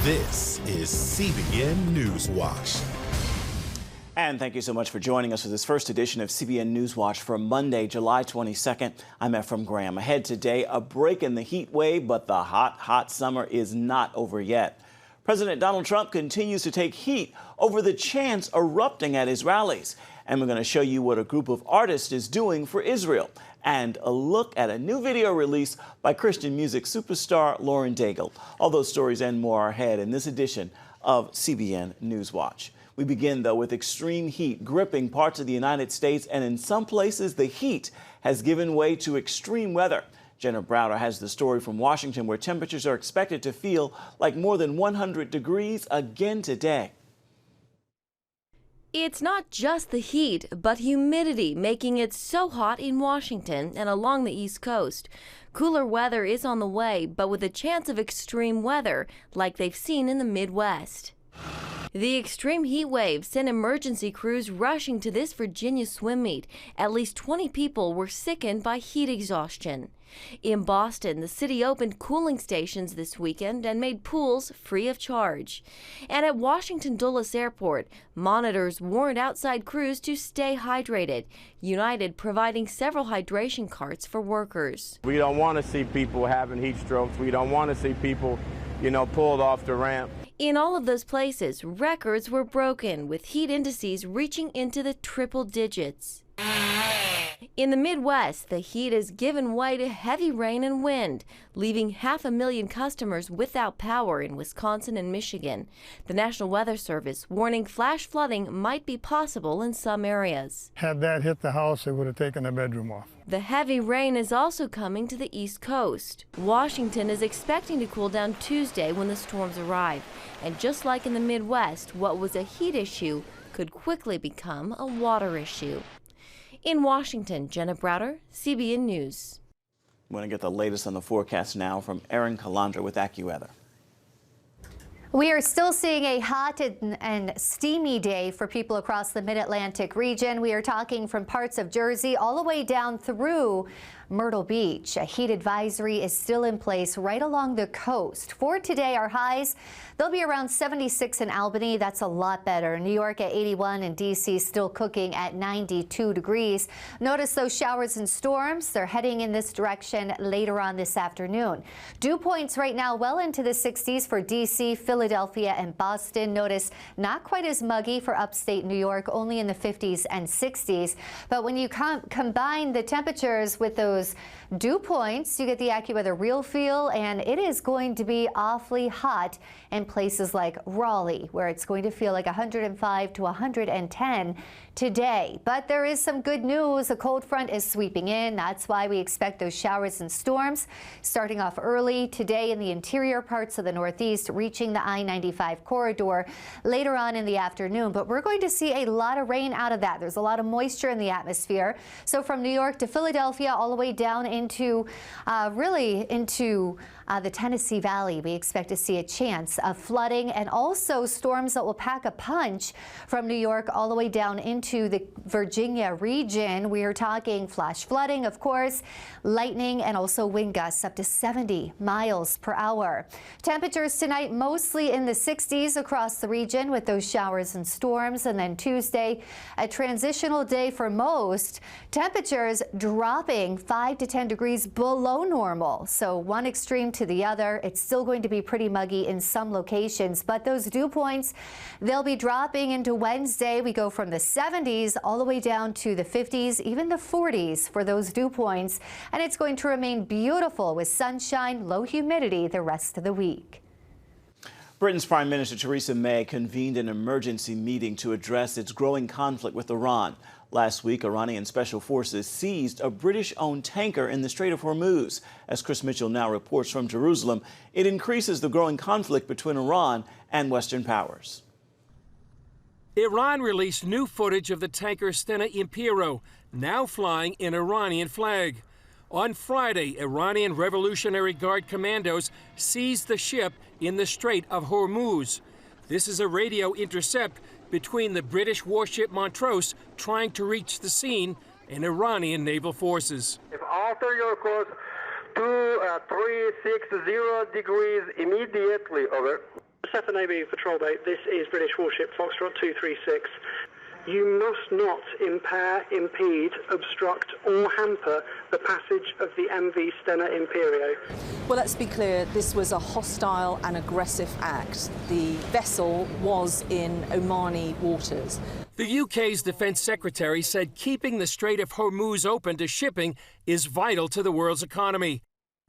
This is CBN NewsWatch. And thank you so much for joining us for this first edition of CBN NewsWatch for Monday, July 22nd. I'm Ephraim Graham. Ahead today, a break in the heat wave, but the hot summer is not over yet. President Donald Trump continues to take heat over the chants erupting at his rallies. And we're going to show you what a group of artists is doing for Israel. And a look at a new video release by Christian music superstar Lauren Daigle. All those stories and more are ahead in this edition of CBN NewsWatch. We begin, though, with extreme heat gripping parts of the United States, and in some places, the heat has given way to extreme weather. Jenna Browder has the story from Washington, where temperatures are expected to feel like more than 100 degrees again today. It's not just the heat, but humidity making it so hot in Washington and along the East Coast. Cooler weather is on the way, but with a chance of extreme weather like they've seen in the Midwest. The extreme heat wave sent emergency crews rushing to this Virginia swim meet. At least 20 people were sickened by heat exhaustion. In Boston, the city opened cooling stations this weekend and made pools free of charge. And at Washington Dulles Airport, monitors warned outside crews to stay hydrated. United providing several hydration carts for workers. We don't want to see people having heat strokes. We don't want to see people, pulled off the ramp. In all of those places, records were broken, with heat indices reaching into the triple digits. In the Midwest, the heat has given way to heavy rain and wind, leaving 500,000 customers without power in Wisconsin and Michigan. The National Weather Service warning flash flooding might be possible in some areas. Had that hit the house, it would have taken the bedroom off. The heavy rain is also coming to the East Coast. Washington is expecting to cool down Tuesday when the storms arrive. And just like in the Midwest, what was a heat issue could quickly become a water issue. In Washington, Jenna Browder, CBN News. We're going to get the latest on the forecast now from Erin Calandra with AccuWeather. We are still seeing a hot and steamy day for people across the Mid-Atlantic region. We are talking from parts of Jersey all the way down through Myrtle Beach. A heat advisory is still in place right along the coast. For today, our highs, they'll be around 76 in Albany. That's a lot better. New York at 81 and D.C. still cooking at 92 degrees. Notice those showers and storms. They're heading in this direction later on this afternoon. Dew points right now well into the 60s for D.C., Philadelphia, and Boston. Notice not quite as muggy for upstate New York, only in the 50s and 60s. But when you combine the temperatures with those dew points, you get the AccuWeather real feel, and it is going to be awfully hot in places like Raleigh, where it's going to feel like 105 to 110 today. But there is some good news. A cold front is sweeping in. That's why we expect those showers and storms starting off early today in the interior parts of the Northeast, reaching the I-95 corridor later on in the afternoon. But we're going to see a lot of rain out of that. There's a lot of moisture in the atmosphere. So from New York to Philadelphia, all the way down into the Tennessee Valley, we expect to see a chance of flooding and also storms that will pack a punch from New York all the way down into the Virginia region. We are talking flash flooding, of course, lightning, and also wind gusts up to 70 miles per hour. Temperatures tonight mostly in the 60s across the region with those showers and storms. And then Tuesday, a transitional day for most. Temperatures dropping 5 to 10 degrees below normal. So one extreme to the other. It's still going to be pretty muggy in some locations, but those dew points, they'll be dropping into Wednesday. We go from the 70s all the way down to the 50s, even the 40s for those dew points. And it's going to remain beautiful with sunshine, low humidity the rest of the week. Britain's Prime Minister Theresa May convened an emergency meeting to address its growing conflict with Iran. Last week, Iranian special forces seized a British-owned tanker in the Strait of Hormuz. As Chris Mitchell now reports from Jerusalem, it increases the growing conflict between Iran and Western powers. Iran released new footage of the tanker Stena Impero, now flying an Iranian flag. On Friday, Iranian Revolutionary Guard commandos seized the ship in the Strait of Hormuz. This is a radio intercept between the British warship Montrose trying to reach the scene and Iranian naval forces. Alter your course to 360 degrees immediately, over. Seppa Navy patrol boat, this is British warship Foxtrot 236. You must not impair, impede, obstruct or hamper the passage of the MV Stena Imperio. Well, let's be clear, this was a hostile and aggressive act. The vessel was in Omani waters. The UK's Defence Secretary said keeping the Strait of Hormuz open to shipping is vital to the world's economy.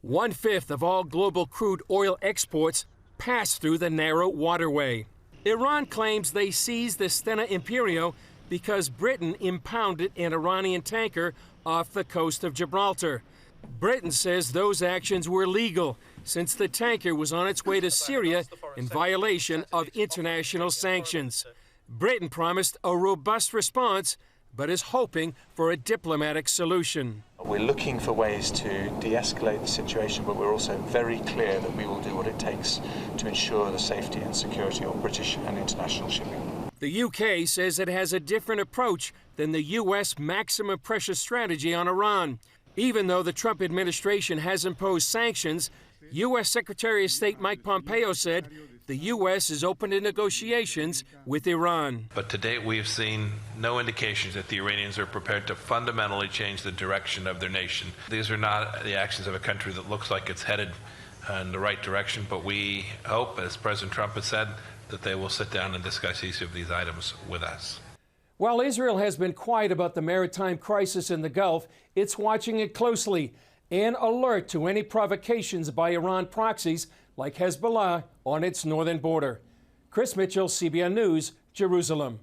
1/5 of all global crude oil exports pass through the narrow waterway. Iran claims they seized the Stena Imperio because Britain impounded an Iranian tanker off the coast of Gibraltar. Britain says those actions were legal since the tanker was on its way to Syria in violation of international sanctions. Britain promised a robust response, but is hoping for a diplomatic solution. We're looking for ways to de-escalate the situation, but we're also very clear that we will do what it takes to ensure the safety and security of British and international shipping. The UK says it has a different approach than the U.S. maximum pressure strategy on Iran. Even though the Trump administration has imposed sanctions, U.S. Secretary of State Mike Pompeo said the U.S. is open to negotiations with Iran. But to date, we have seen no indications that the Iranians are prepared to fundamentally change the direction of their nation. These are not the actions of a country that looks like it's headed in the right direction, but we hope, as President Trump has said, that they will sit down and discuss each of these items with us. While Israel has been quiet about the maritime crisis in the Gulf, it's watching it closely and alert to any provocations by Iran proxies like Hezbollah on its northern border. Chris Mitchell, CBN News, Jerusalem.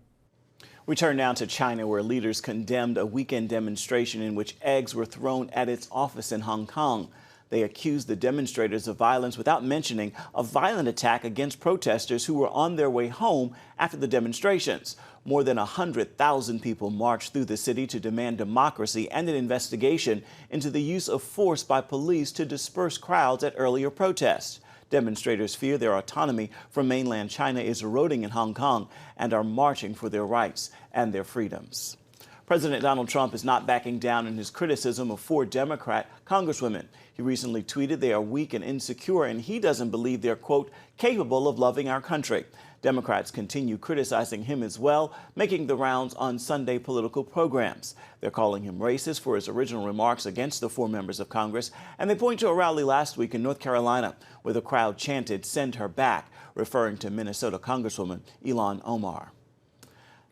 We turn now to China, where leaders condemned a weekend demonstration in which eggs were thrown at its office in Hong Kong. They accused the demonstrators of violence without mentioning a violent attack against protesters who were on their way home after the demonstrations. More than 100,000 people marched through the city to demand democracy and an investigation into the use of force by police to disperse crowds at earlier protests. Demonstrators fear their autonomy from mainland China is eroding in Hong Kong and are marching for their rights and their freedoms. President Donald Trump is not backing down in his criticism of 4 Democrat congresswomen. He recently tweeted they are weak and insecure, and he doesn't believe they're, quote, capable of loving our country. Democrats continue criticizing him as well, making the rounds on Sunday political programs. They're calling him racist for his original remarks against the 4 members of Congress, and they point to a rally last week in North Carolina where the crowd chanted, "Send her back," referring to Minnesota Congresswoman Ilhan Omar.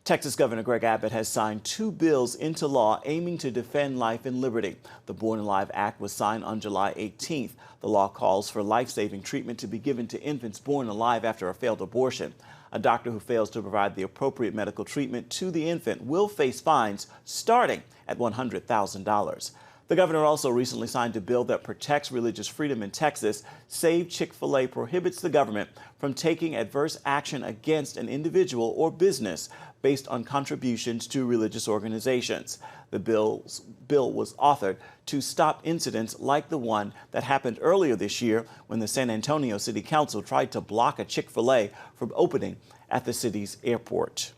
Texas Governor Greg Abbott has signed 2 bills into law aiming to defend life and liberty. The Born Alive Act was signed on July 18th. The law calls for life-saving treatment to be given to infants born alive after a failed abortion. A doctor who fails to provide the appropriate medical treatment to the infant will face fines starting at $100,000. The governor also recently signed a bill that protects religious freedom in Texas. Save Chick-fil-A prohibits the government from taking adverse action against an individual or business based on contributions to religious organizations. The bill was authored to stop incidents like the one that happened earlier this year when the San Antonio City Council tried to block a Chick-fil-A from opening at the city's airport.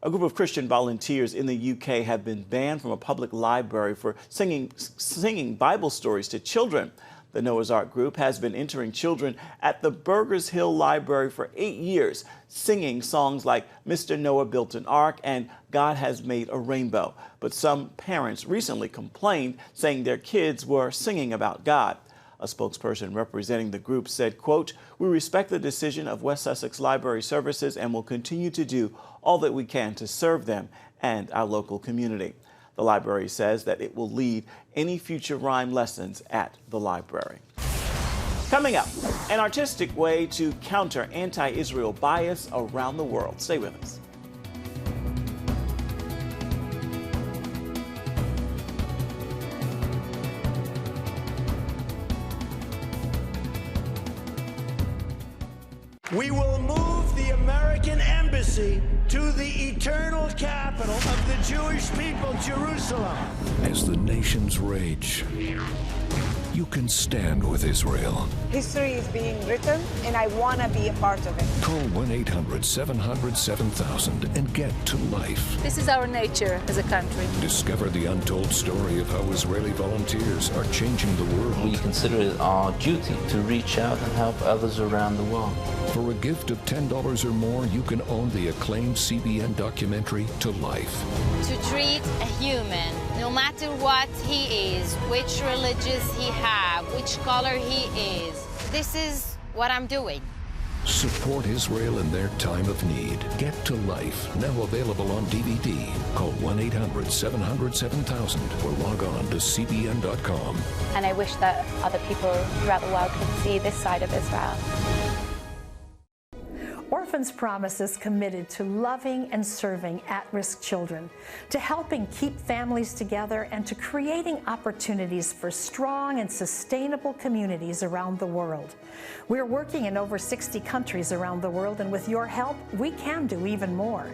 A group of Christian volunteers in the UK have been banned from a public library for singing Bible stories to children. The Noah's Ark group has been entering children at the Burgers Hill Library for 8 years, singing songs like Mr. Noah Built an Ark and God Has Made a Rainbow. But some parents recently complained, saying their kids were singing about God. A spokesperson representing the group said, quote, "We respect the decision of West Sussex Library Services and will continue to do all that we can to serve them and our local community." The library says that it will lead any future rhyme lessons at the library. Coming up, an artistic way to counter anti-Israel bias around the world. Stay with us. We will move the American embassy to the eternal capital of the Jewish people, Jerusalem. As the nations rage, you can stand with Israel. History is being written, and I want to be a part of it. Call 1-800-700-7000 and get to life. This is our nature as a country. Discover the untold story of how Israeli volunteers are changing the world. We consider it our duty to reach out and help others around the world. For a gift of $10 or more, you can own the acclaimed CBN documentary To Life. To treat a human, no matter what he is, which religious he have, which color he is, this is what I'm doing. Support Israel in their time of need. Get To Life, now available on DVD. Call 1-800-700-7000 or log on to cbn.com. And I wish that other people throughout the world could see this side of Israel. Orphans Promise is committed to loving and serving at-risk children, to helping keep families together, and to creating opportunities for strong and sustainable communities around the world. We're working in over 60 countries around the world, and with your help, we can do even more.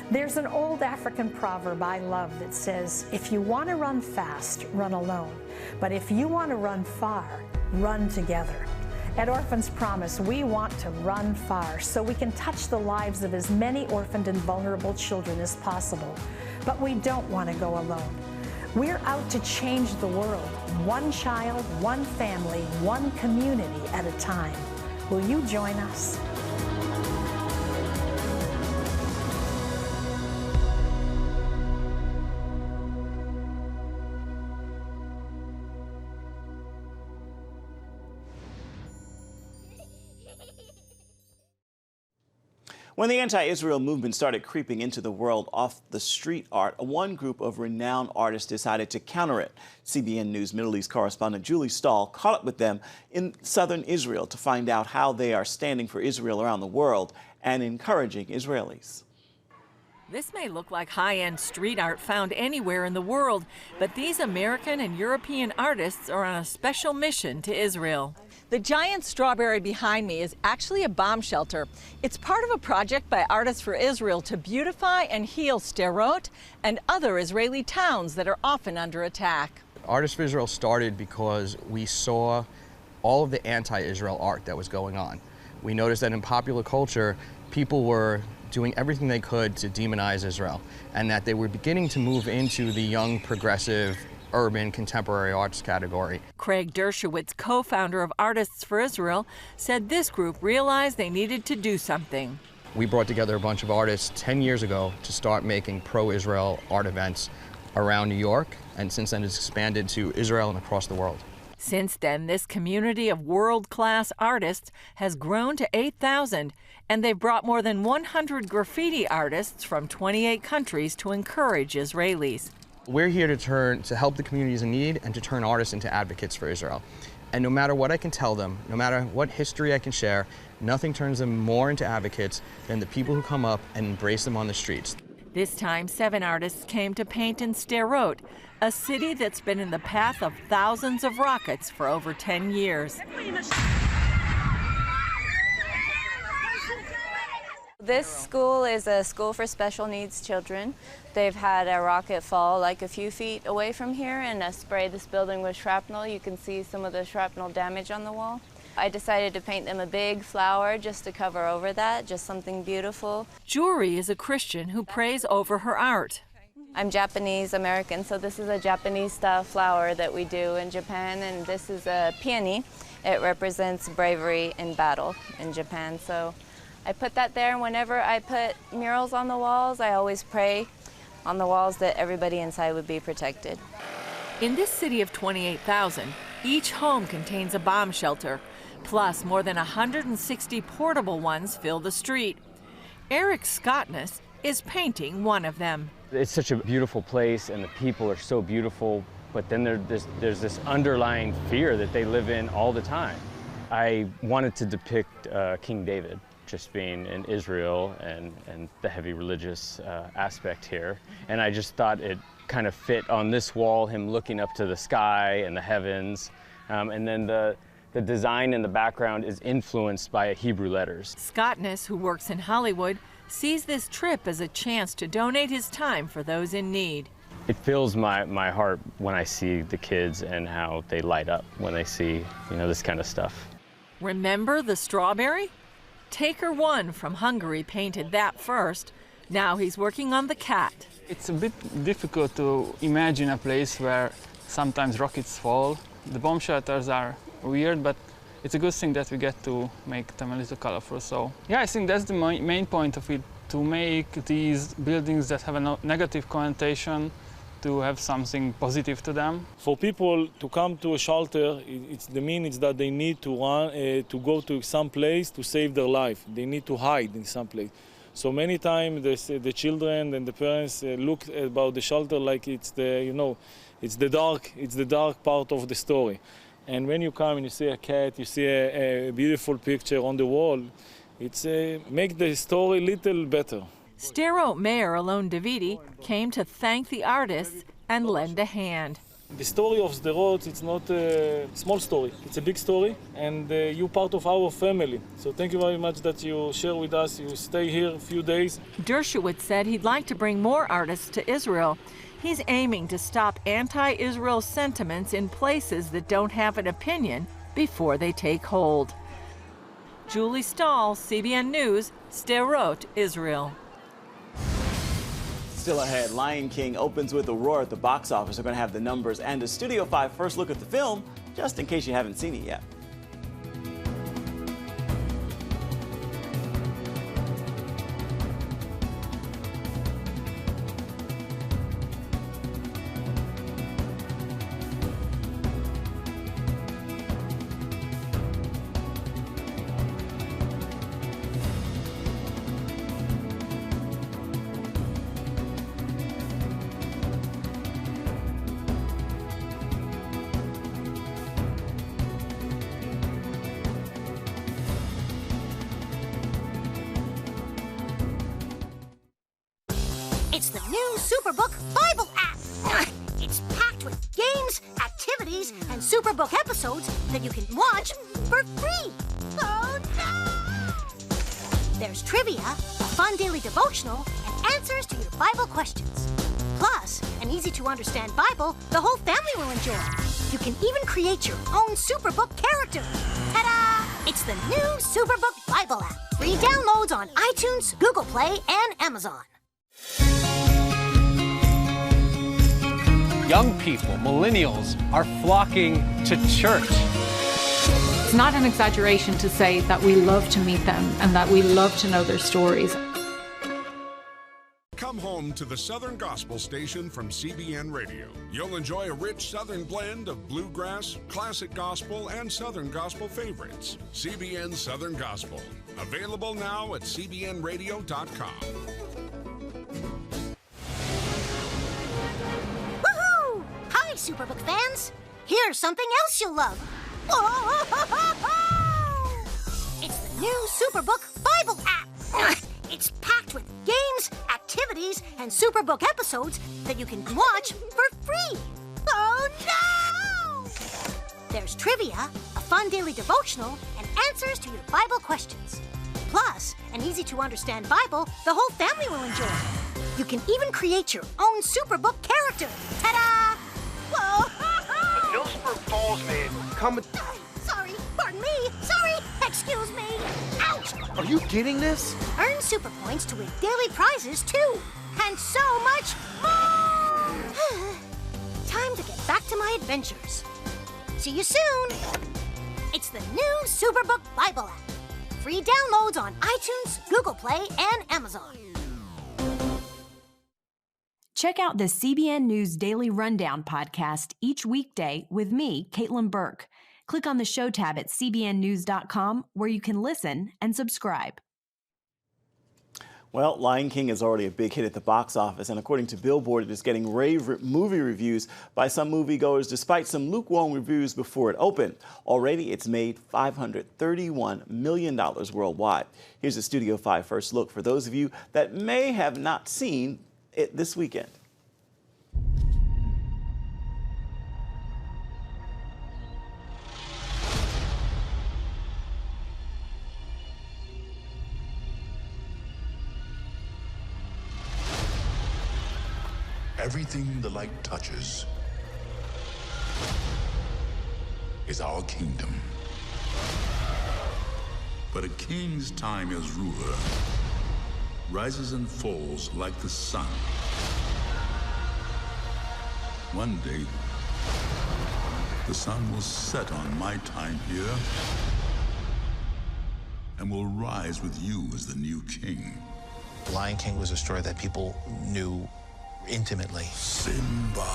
There's an old African proverb I love that says, if you want to run fast, run alone. But if you want to run far, run together. At Orphans Promise, we want to run far so we can touch the lives of as many orphaned and vulnerable children as possible. But we don't want to go alone. We're out to change the world, one child, one family, one community at a time. Will you join us? When the anti-Israel movement started creeping into the world off the street art, one group of renowned artists decided to counter it. CBN News Middle East correspondent Julie Stahl caught up with them in southern Israel to find out how they are standing for Israel around the world and encouraging Israelis. This may look like high-end street art found anywhere in the world, but these American and European artists are on a special mission to Israel. The giant strawberry behind me is actually a bomb shelter. It's part of a project by Artists for Israel to beautify and heal Sderot and other Israeli towns that are often under attack. Artists for Israel started because we saw all of the anti-Israel art that was going on. We noticed that in popular culture, people were doing everything they could to demonize Israel, and that they were beginning to move into the young, progressive, urban, contemporary arts category. Craig Dershowitz, co-founder of Artists for Israel, said this group realized they needed to do something. We brought together a bunch of artists 10 years ago to start making pro-Israel art events around New York, and since then it's expanded to Israel and across the world. Since then, this community of world-class artists has grown to 8,000, and they've brought more than 100 graffiti artists from 28 countries to encourage Israelis. We're here to help the communities in need and to turn artists into advocates for Israel. And no matter what I can tell them, no matter what history I can share, nothing turns them more into advocates than the people who come up and embrace them on the streets. This time, 7 artists came to paint in Sderot, a city that's been in the path of thousands of rockets for over 10 years. This school is a school for special needs children. They've had a rocket fall like a few feet away from here and spray this building with shrapnel. You can see some of the shrapnel damage on the wall. I decided to paint them a big flower just to cover over that, just something beautiful. Juri is a Christian who prays over her art. I'm Japanese American, so this is a Japanese style flower that we do in Japan, and this is a peony. It represents bravery in battle in Japan. So I put that there, and whenever I put murals on the walls, I always pray on the walls that everybody inside would be protected. In this city of 28,000, each home contains a bomb shelter, plus more than 160 portable ones fill the street. Eric Scottness is painting one of them. It's such a beautiful place, and the people are so beautiful, but then there's this underlying fear that they live in all the time. I wanted to depict King David just being in Israel and the heavy religious aspect here. And I just thought it kind of fit on this wall, him looking up to the sky and the heavens. And then the design in the background is influenced by Hebrew letters. Scottness, who works in Hollywood, sees this trip as a chance to donate his time for those in need. It fills my heart when I see the kids and how they light up when they see, this kind of stuff. Remember the strawberry? Taker 1 from Hungary painted that first. Now he's working on the cat. It's a bit difficult to imagine a place where sometimes rockets fall. The bomb shelters are weird, but it's a good thing that we get to make them a little colorful. So yeah, I think that's the main point of it, to make these buildings that have a negative connotation to have something positive to them. For people to come to a shelter, it's that they need to run, to go to some place to save their life. They need to hide in some place. So many times the children and the parents look about the shelter like it's the dark part of the story. And when you come and you see a cat, you see a beautiful picture on the wall, it's make the story a little better. Sderot Mayor Alon Davidi came to thank the artists and lend a hand. The story of Sderot, it's not a small story, it's a big story, and you're part of our family. So thank you very much that you share with us, you stay here a few days. Dershowitz said he'd like to bring more artists to Israel. He's aiming to stop anti-Israel sentiments in places that don't have an opinion before they take hold. Julie Stahl, CBN News, Sderot, Israel. Still ahead, Lion King opens with a roar at the box office. We're going to have the numbers and a Studio 5 first look at the film, just in case you haven't seen it yet. It's the new Superbook Bible app. It's packed with games, activities, and Superbook episodes that you can watch for free. Oh, no! There's trivia, a fun daily devotional, and answers to your Bible questions. Plus, an easy-to-understand Bible the whole family will enjoy. You can even create your own Superbook character. Ta-da! It's the new Superbook Bible app. Free downloads on iTunes, Google Play, and Amazon. Young people, millennials, are flocking to church. It's not an exaggeration to say that we love to meet them and that we love to know their stories. Come home to the Southern Gospel Station from CBN Radio. You'll enjoy a rich Southern blend of bluegrass, classic gospel, and Southern Gospel favorites. CBN Southern Gospel. Available now at cbnradio.com. Woohoo! Hi, Superbook fans. Here's something else you'll love. It's the new Superbook Bible app. It's packed with games, activities, and Superbook episodes that you can watch for free. Oh, no! There's trivia, a fun daily devotional, and answers to your Bible questions. Plus, an easy-to-understand Bible the whole family will enjoy. You can even create your own Superbook character. Ta-da! Whoa! A Millsburg Falls man coming. Sorry, pardon me. Sorry, excuse me. Ouch! Are you getting this? Earn super points to win daily prizes, too. And so much more! Time to get back to my adventures. See you soon. It's the new Superbook Bible app. Free downloads on iTunes, Google Play, and Amazon. Check out the CBN News Daily Rundown podcast each weekday with me, Caitlin Burke. Click on the show tab at cbnnews.com where you can listen and subscribe. Well, Lion King is already a big hit at the box office, and according to Billboard, it is getting rave movie reviews by some moviegoers despite some lukewarm reviews before it opened. Already, it's made $531 million worldwide. Here's a Studio 5 first look for those of you that may have not seen it this weekend. Everything the light touches is our kingdom. But a king's time as ruler rises and falls like the sun. One day, The sun will set on my time here and will rise with you as the new king. Lion King was a story that people knew intimately. Simba.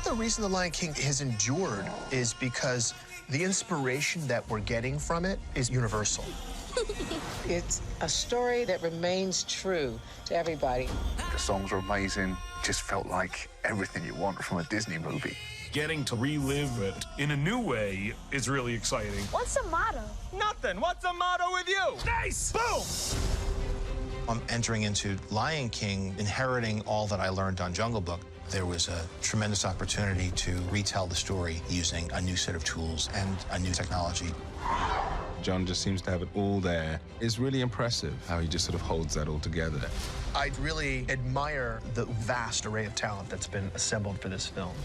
The reason The Lion King has endured is because the inspiration that we're getting from it is universal. It's a story that remains true to everybody. The songs were amazing. It just felt like everything you want from a Disney movie. Getting to relive it in a new way is really exciting. What's the motto? Nothing. What's the motto with you? Nice! Boom! I'm entering into Lion King, inheriting all that I learned on Jungle Book. There was a tremendous opportunity to retell the story using a new set of tools and a new technology. John just seems to have it all there. It's really impressive how he just sort of holds that all together. I really admire the vast array of talent that's been assembled for this film.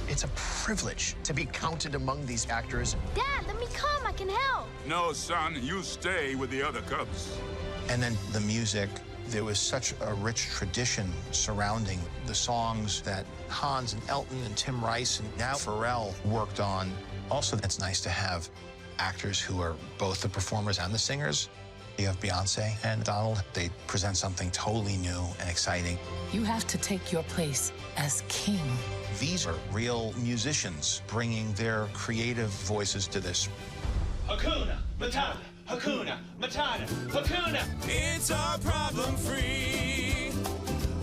It's a privilege to be counted among these actors. Dad, let me come. I can help. No, son, you stay with the other cubs. And then the music, there was such a rich tradition surrounding the songs that Hans and Elton and Tim Rice and now Pharrell worked on. Also, it's nice to have actors who are both the performers and the singers. You have Beyonce and Donald. They present something totally new and exciting. You have to take your place as king. These are real musicians bringing their creative voices to this. Hakuna Matata, Hakuna Matata, Hakuna. It's our problem-free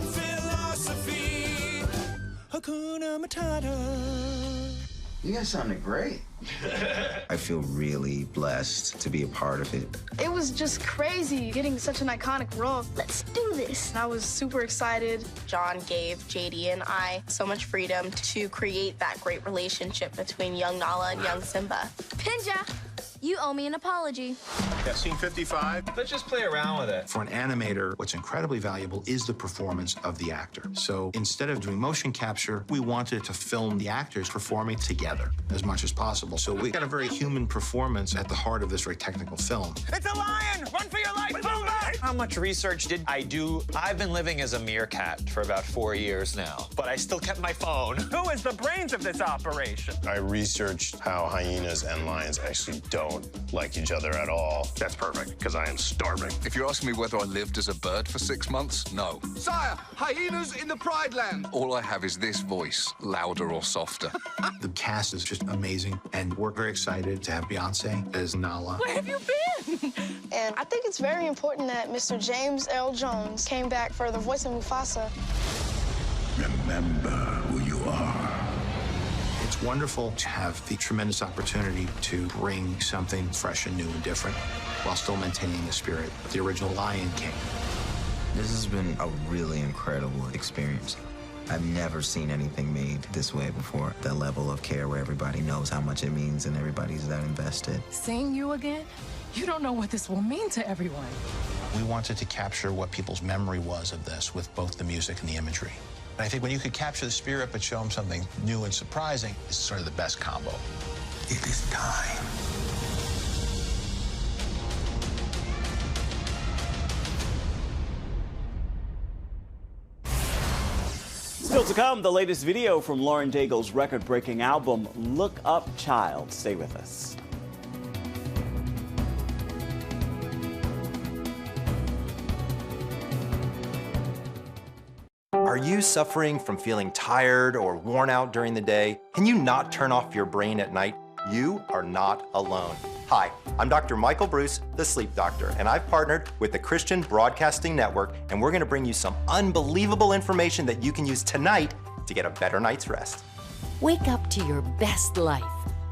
philosophy. Hakuna Matata. You guys sounded great. I feel really blessed to be a part of it. It was just crazy getting such an iconic role. Let's do this. I was super excited. John gave JD and I so much freedom to create that great relationship between young Nala and young Simba. Pinja, you owe me an apology. Yeah, scene 55. Let's just play around with it. For an animator, what's incredibly valuable is the performance of the actor. So instead of doing motion capture, we wanted to film the actors performing together as much as possible. So we got a very human performance at the heart of this very technical film. It's a lion! Run for your life! Boom back! How much research did I do? I've been living as a meerkat for about 4 years now, but I still kept my phone. Who is the brains of this operation? I researched how hyenas and lions actually don't like each other at all. That's perfect, because I am starving. If you're asking me whether I lived as a bird for 6 months, no. Sire, hyenas in the Pride Land. All I have is this voice, louder or softer. The cast is just amazing, and we're very excited to have Beyonce as Nala. Where have you been? And I think it's very important that Mr. James Earl Jones came back for the voice of Mufasa. Remember who you are. It's wonderful to have the tremendous opportunity to bring something fresh and new and different while still maintaining the spirit of the original Lion King. This has been a really incredible experience. I've never seen anything made this way before. That level of care where everybody knows how much it means and everybody's that invested. Seeing you again, you don't know what this will mean to everyone. We wanted to capture what people's memory was of this with both the music and the imagery. And I think when you could capture the spirit but show them something new and surprising, it's sort of the best combo. It is time. Still to come, the latest video from Lauren Daigle's record-breaking album, Look Up Child. Stay with us. Are you suffering from feeling tired or worn out during the day? Can you not turn off your brain at night? You are not alone. Hi, I'm Dr. Michael Bruce, the sleep doctor, and I've partnered with the Christian Broadcasting Network, and we're gonna bring you some unbelievable information that you can use tonight to get a better night's rest. Wake up to your best life.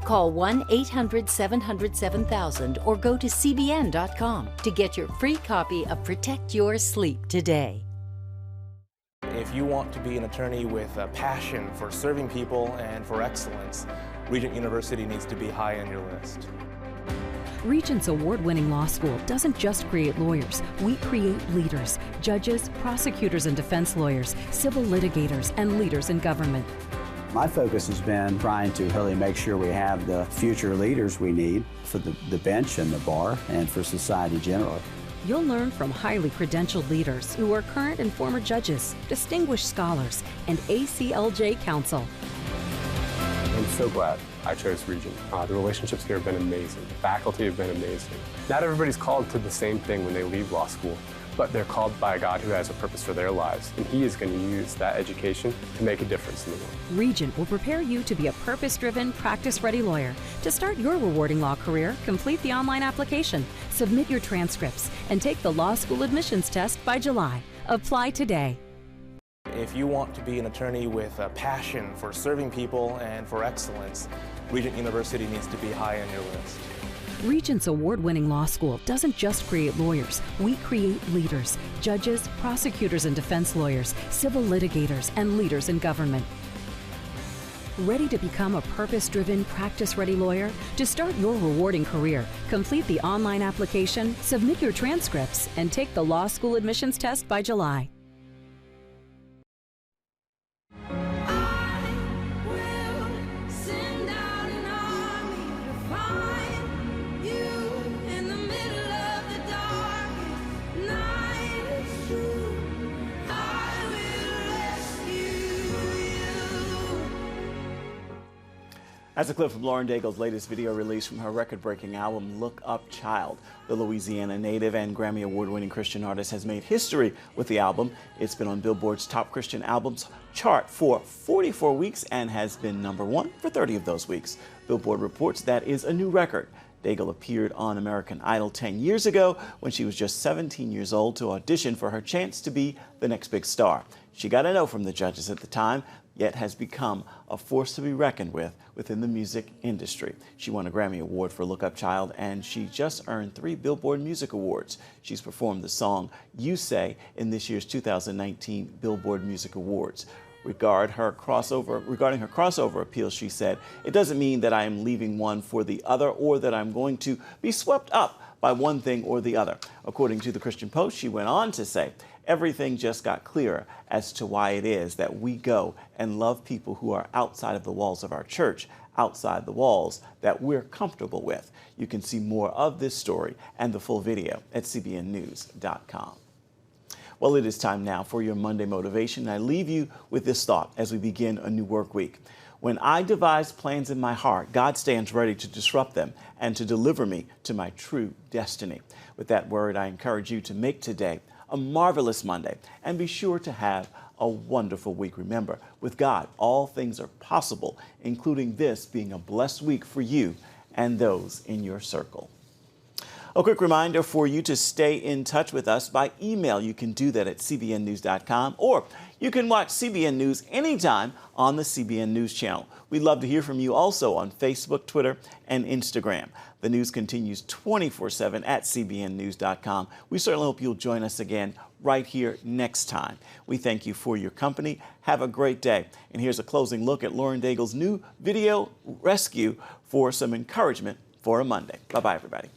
Call 1-800-700-7000 or go to CBN.com to get your free copy of Protect Your Sleep today. If you want to be an attorney with a passion for serving people and for excellence, Regent University needs to be high on your list. Regent's award-winning law school doesn't just create lawyers. We create leaders, judges, prosecutors and defense lawyers, civil litigators, and leaders in government. My focus has been trying to really make sure we have the future leaders we need for the bench and the bar and for society generally. You'll learn from highly credentialed leaders who are current and former judges, distinguished scholars, and ACLJ counsel. I'm so glad I chose Regent. The relationships here have been amazing. The faculty have been amazing. Not everybody's called to the same thing when they leave law school, but they're called by God who has a purpose for their lives, and He is going to use that education to make a difference in the world. Regent will prepare you to be a purpose-driven, practice-ready lawyer. To start your rewarding law career, complete the online application, submit your transcripts, and take the law school admissions test by July. Apply today. If you want to be an attorney with a passion for serving people and for excellence, Regent University needs to be high on your list. Regent's award-winning law school doesn't just create lawyers. We create leaders, judges, prosecutors and defense lawyers, civil litigators, and leaders in government. Ready to become a purpose-driven, practice-ready lawyer? To start your rewarding career, complete the online application, submit your transcripts, and take the law school admissions test by July. That's a clip from Lauren Daigle's latest video release from her record-breaking album, Look Up Child. The Louisiana native and Grammy Award-winning Christian artist has made history with the album. It's been on Billboard's Top Christian Albums chart for 44 weeks and has been #1 for 30 of those weeks. Billboard reports that is a new record. Daigle appeared on American Idol 10 years ago when she was just 17 years old to audition for her chance to be the next big star. She got a no from the judges at the time, yet has become a force to be reckoned with within the music industry. She won a Grammy Award for Look Up Child, and she just earned 3 Billboard Music Awards. She's performed the song You Say in this year's 2019 Billboard Music Awards. Regarding her crossover appeal, she said, "It doesn't mean that I am leaving one for the other or that I'm going to be swept up by one thing or the other." According to the Christian Post, she went on to say, "Everything just got clearer as to why it is that we go and love people who are outside of the walls of our church, outside the walls that we're comfortable with." You can see more of this story and the full video at cbnnews.com. Well, it is time now for your Monday motivation. I leave you with this thought as we begin a new work week. When I devise plans in my heart, God stands ready to disrupt them and to deliver me to my true destiny. With that word, I encourage you to make today a marvelous Monday and be sure to have a wonderful week. Remember, with God, all things are possible, including this being a blessed week for you and those in your circle. A quick reminder for you to stay in touch with us by email. You can do that at cbnnews.com, or you can watch CBN News anytime on the CBN News channel. We'd love to hear from you also on Facebook, Twitter, and Instagram. The news continues 24/7 at cbnnews.com. We certainly hope you'll join us again right here next time. We thank you for your company. Have a great day. And here's a closing look at Lauren Daigle's new video rescue for some encouragement for a Monday. Bye-bye, everybody.